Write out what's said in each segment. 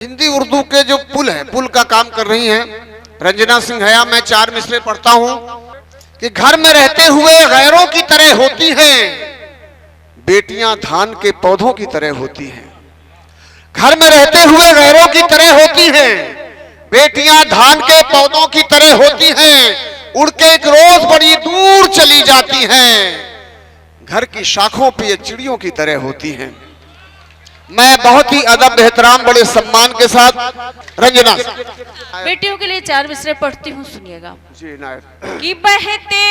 हिंदी उर्दू के जो पुल है, पुल का काम कर रही हैं रंजना सिंह हया। मैं 4 मिसरे पढ़ता हूं कि घर में रहते हुए गैरों की तरह होती हैं, बेटियां धान के पौधों की तरह होती हैं। घर में रहते हुए गैरों की तरह होती हैं, बेटियां धान के पौधों की तरह होती हैं। उड़ के एक रोज बड़ी दूर चली जाती हैं, घर की शाखों पे ये चिड़ियों की तरह होती हैं। मैं बहुत ही अदब एहतराम बड़े सम्मान के साथ रंजना बेटियों के लिए 4 मिसरे पढ़ती हूँ, सुनिएगा जी। कि बहते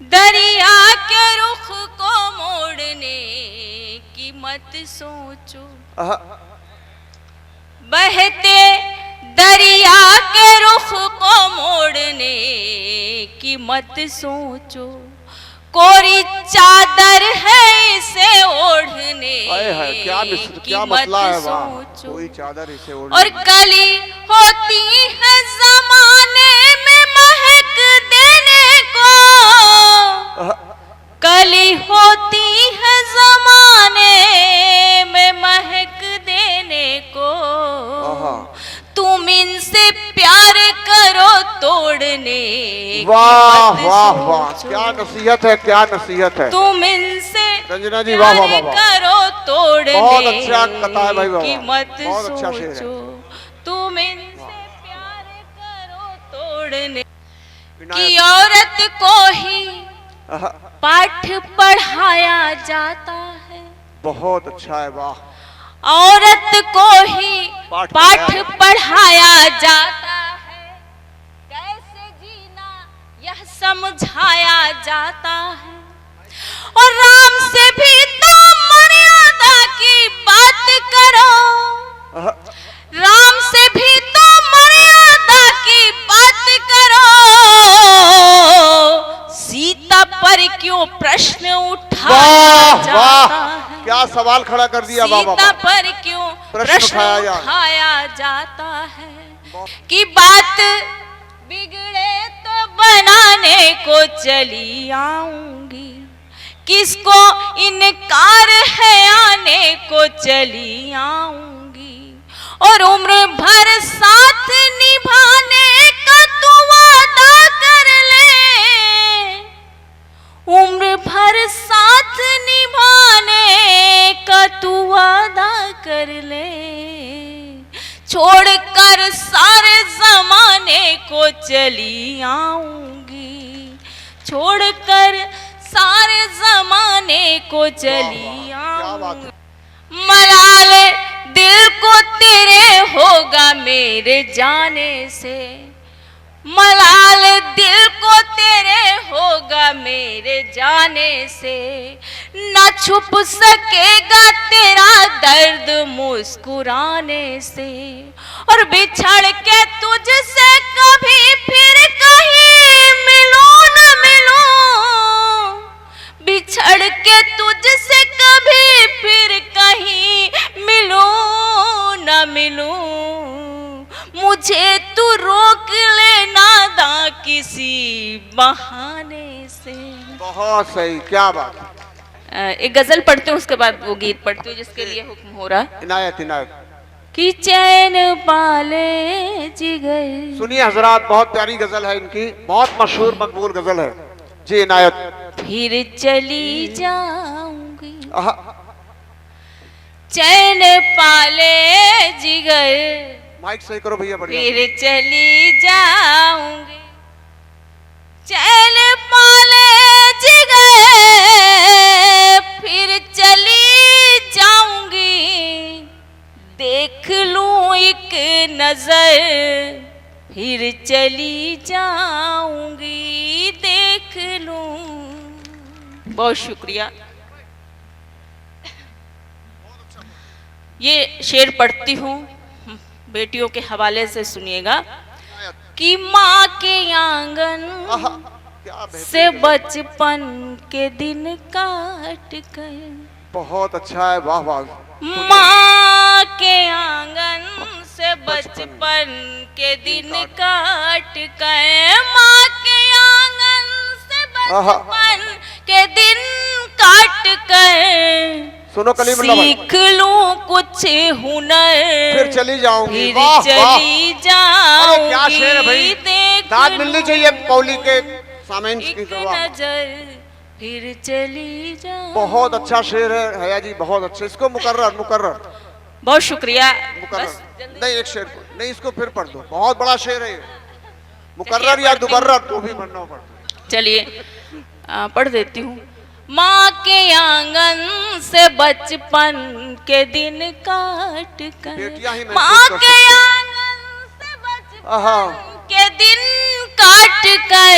दरिया के रुख को मोड़ने की मत सोचो, बहते दरिया के रुख को मोड़ने की मत सोचो, कोरी चादर है इसे ओढ़ने क्या मसला है सोचो, कोई चादर इसे ओढ़ने। और कली होती है जमाने में महक देने को, कली होती है जमाने में महक देने को, तुम इनसे प्यार करो तोड़ने। वाह वाह वाह, क्या नसीहत है, क्या नसीहत है। तुम इनसे रंजना जी वाह वाह वाह, करो तोड़ने बहुत अच्छा कथा है भाई, की मत बहुत अच्छा शेर है। तुम इनसे प्यार करो तोड़ने की औरत को ही पाठ पढ़ाया जाता है। बहुत अच्छा है, वाह। औरत को ही पाठ पढ़ाया जाता है, कैसे जीना यह समझाया जाता है। और राम से भी तो मर्यादा की बात करो, राम से भी तो मर्यादा की बात करो, सीता पर क्यों प्रश्न उठाया जाता है। क्या सवाल खड़ा कर दिया बाबा, सीता पर क्यों प्रश्न उठाया जाता है। कि बात बिगड़े तो बनाने को चली आऊंगी, किसको इनकार है आने को चली आऊंगी। और उम्र भर साथ निभाने का तू वादा कर ले, उम्र भर साथ निभाने का तू वादा कर ले। छोड़कर सारे जमाने को चली आऊंगी, छोड़कर सारे जमाने को चली आऊंगी। मलाल दिल को तेरे होगा मेरे जाने से, मलाल दिल को तेरे होगा मेरे जाने से। न छुप सकेगा तेरा दर्द मुस्कुराने से। और बिछड़ के तुझसे कभी फिर कहीं मिलूं न मिलूं, बिछड़ के तुझसे कभी फिर कहीं मिलूं न मिलूं, मुझे तू रोक लेना दा किसी बहाने से। बहुत सही, क्या बात। एक गजल पढ़ती हूँ, उसके बाद वो गीत पढ़ती हूँ जिसके लिए हुक्म हो रहा है। इनायत इनायत। कि चैन पाले जिगर। सुनिए हजरात, बहुत प्यारी गजल है इनकी, बहुत मशहूर मकबूल गजल है जी। इनायत। फिर चली जाऊंगी चैन पाले जिगर, माइक सही करो भैया, बढ़िया। फिर चली जाऊंगी चैन पाले जिगर, फिर चली जाऊंगी। देख लूं एक नजर, फिर चली जाऊंगी, देख लूं। बहुत शुक्रिया। ये शेर पढ़ती हूँ बेटियों के हवाले से, सुनिएगा। कि माँ के आंगन से बचपन के दिन काट गए। बहुत अच्छा है, वाह वाह। माँ के आंगन से बचपन के दिन काट गए, माँ के आंगन से बचपन के दिन काट गए। सुनो कलीमुल्लाह भाई, सीख लूं कुछ हुनर फिर चली जाऊंगी। फिर वाह वाह, चली अरे क्या शेर है भाई, जाऊंगी देख दाद मिलनी चाहिए लूं पौली के सामने की। एक तो वाह, नजर फिर चली जाऊं। बहुत अच्छा शेर है हया जी, बहुत अच्छा। इसको मुकर्रर मुकर्रर बहुत शुक्रिया। मुकर्रर बस जल्दी। नहीं, एक शेर को नहीं, इसको फिर पढ़ दो, बहुत बड़ा शेर है ये। मुकर्रर या दुबर्रर तो भी पढ़ना पड़ता। चलिए पढ़ देती हूँ। माँ के आंगन से बचपन के दिन काट बेटियां ही कर, महसूस माँ कर के सकती हैं। आंगन से आहा, बचपन के दिन काट कर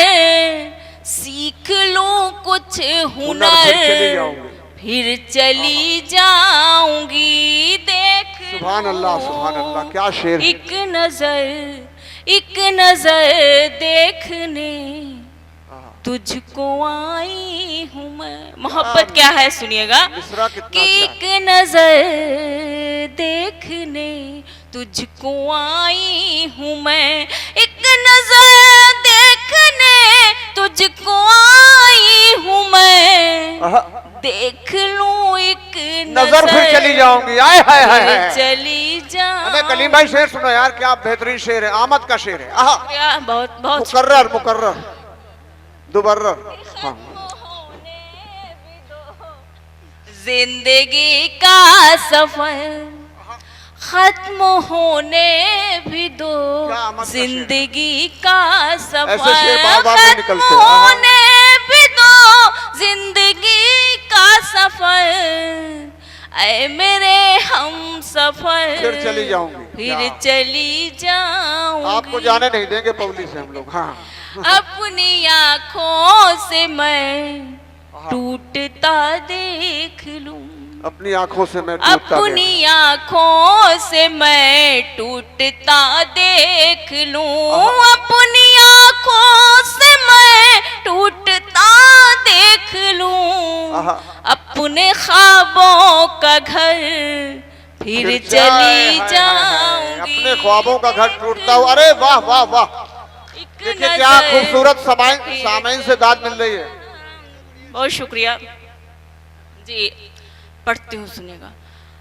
सीख लूं कुछ हुनर फिर चली हुनर जाऊंगी। फिर चली जाऊंगी देख सुभान अल्लाह, सुभान अल्लाह, क्या शेर है। एक नजर देखने तुझको आई हूँ मैं। मोहब्बत क्या है सुनिएगा। मिसरा कितना कि अच्छा है। एक नजर देखने तुझको आई हूँ मैं, एक नजर देखने तुझको आई हूँ मैं, आहा, देख लूं एक नजर फिर चली जाऊंगी। आए हाय हाय फिर हाय। चली अबे जाऊं। कलीम भाई शेर सुनो यार, क्या बेहतरीन शेर है, आमद का शेर है। आहा, बहुत बहुत मुकर्रर मुकर्रर दुबर्रर। हाँ, जिंदगी का सफर खत्म होने भी दो, क्या आमद का शेर है। जिंदगी का सफर ऐसे शेर बार-बार नहीं खत्म निकलते। होने भी दो, जिंदगी का सफर ऐ मेरे हम सफर फिर चली जाऊंगी। फिर क्या? चली जाऊंगी। आपको जाने नहीं देंगे पब्लिक से हम लोग। हाँ, अपनी आँखों से मैं टूटता देख लूं, अपनी आंखों से मैं टूटता गया। अपनी आँखों से मैं टूटता देख लूं, अपनी आँखों से मैं टूटता देख लूं, आहा, अपने ख्वाबों का घर फिर हाय, चली हाय, हाय, जाऊंगी। अपने ख्वाबों का घर टूटता हुआ। अरे वाह वाह वाह, एक देखिए क्या नजर खूबसूरत सामाइन से दाद मिल रही है। बहुत शुक्रिया जी। पढ़ती हूँ सुनिएगा।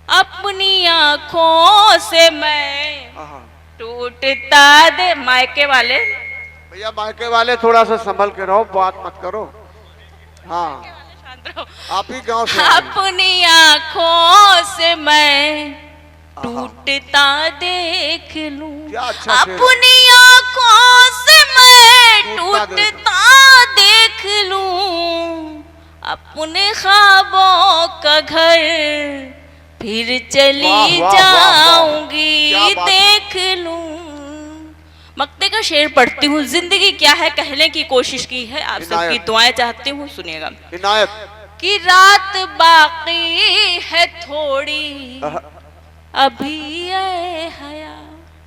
अपनी आँखों से मैं आहा, टूटता दे, मायके वाले भैया मायके वाले थोड़ा सा संभल के रहो, बात मत करो। हाँ, शांत रहो। आप ही गांव से आए हैं। अपनी आँखों से मैं टूटता देख लूं, क्या अच्छा शेर है। अपनी आँखों से मैं टूटता देख टूटता देख लूं, अपने ख्वाबों का घर फिर चली वाह, वाह, वाह, वाह। जाऊंगी क्या बात है। देख लूं। मक्ते का शेर पढ़ती हूँ। जिंदगी क्या है कहने की कोशिश की है, आप सबकी इनायत। दुआएं चाहती हूँ, सुनिएगा। इनायत। कि रात बाकी है थोड़ी आहा, अभी है हया,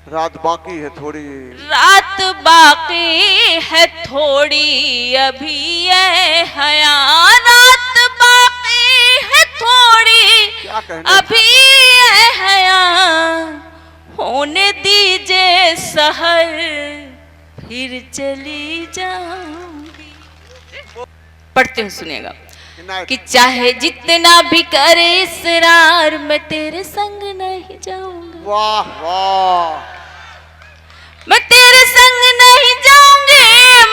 रात बाकी है थोड़ी, रात बाकी है थोड़ी अभी है हया, रात बाकी है थोड़ी क्या कहने। अभी है हया, होने दीजिए सहर फिर चली जाऊंगी। पढ़ते हूँ सुनिएगा। इनायत। कि चाहे जितना भी करे इसरार मैं तेरे संग नहीं जाऊंगा, वाह वाह, मैं तेरे संग नहीं जाऊंगी,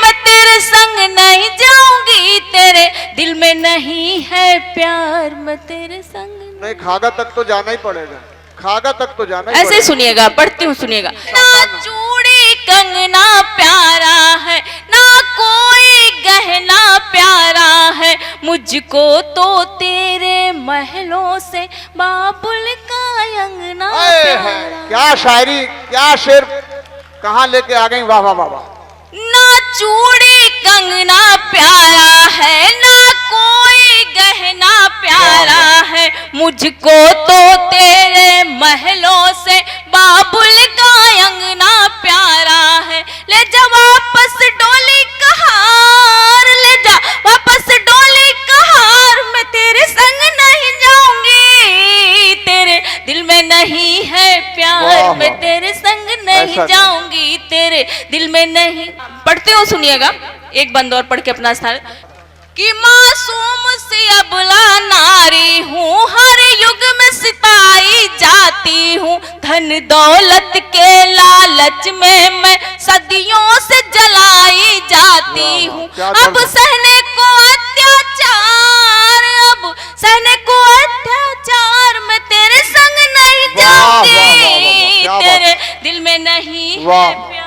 मैं तेरे संग नहीं जाऊंगी, तेरे दिल में नहीं है प्यार मैं तेरे संग नहीं, खागा तक तो जाना ही पड़ेगा, खागा तक तो जाना ही ऐसे पड़ेगा। सुनिएगा, पढ़ती हूँ सुनिएगा। ना चूड़ी कंगना प्यारा है, ना कोई गहना प्यारा है, मुझको तो तेरे महलों से बाबुल का अंगना आए प्यारा। है, क्या शायरी, क्या शेर, कहाँ लेके आ गई। वाह वाह वाह वाह। ना चूड़ी कंगना प्यारा है, ना कोई गहना प्यारा है, मुझको तो तेरे महलों से बाबुल का अंगना प्यारा है। ले जा वापस डोली कहार, ले जा वापस डोली कहार, मैं तेरे संग नहीं जाऊंगी, तेरे दिल में नहीं है प्यार वाह, मैं वाह। तेरे संग नहीं ऐसा जाऊंगी, तेरे दिल में नहीं। पढ़ते हो सुनिएगा, एक बंद और पढ़ के अपना स्थान। कि मासूम सी अबला नारी हूँ, हर युग में सिताई जाती हूँ। धन दौलत के लालच में मैं सदियों से जलाई जाती हूँ। अब सहने को अत्याचार, अब सहने को अत्याचार, मैं तेरे संग नहीं जाऊंगी, तेरे दिल में नहीं है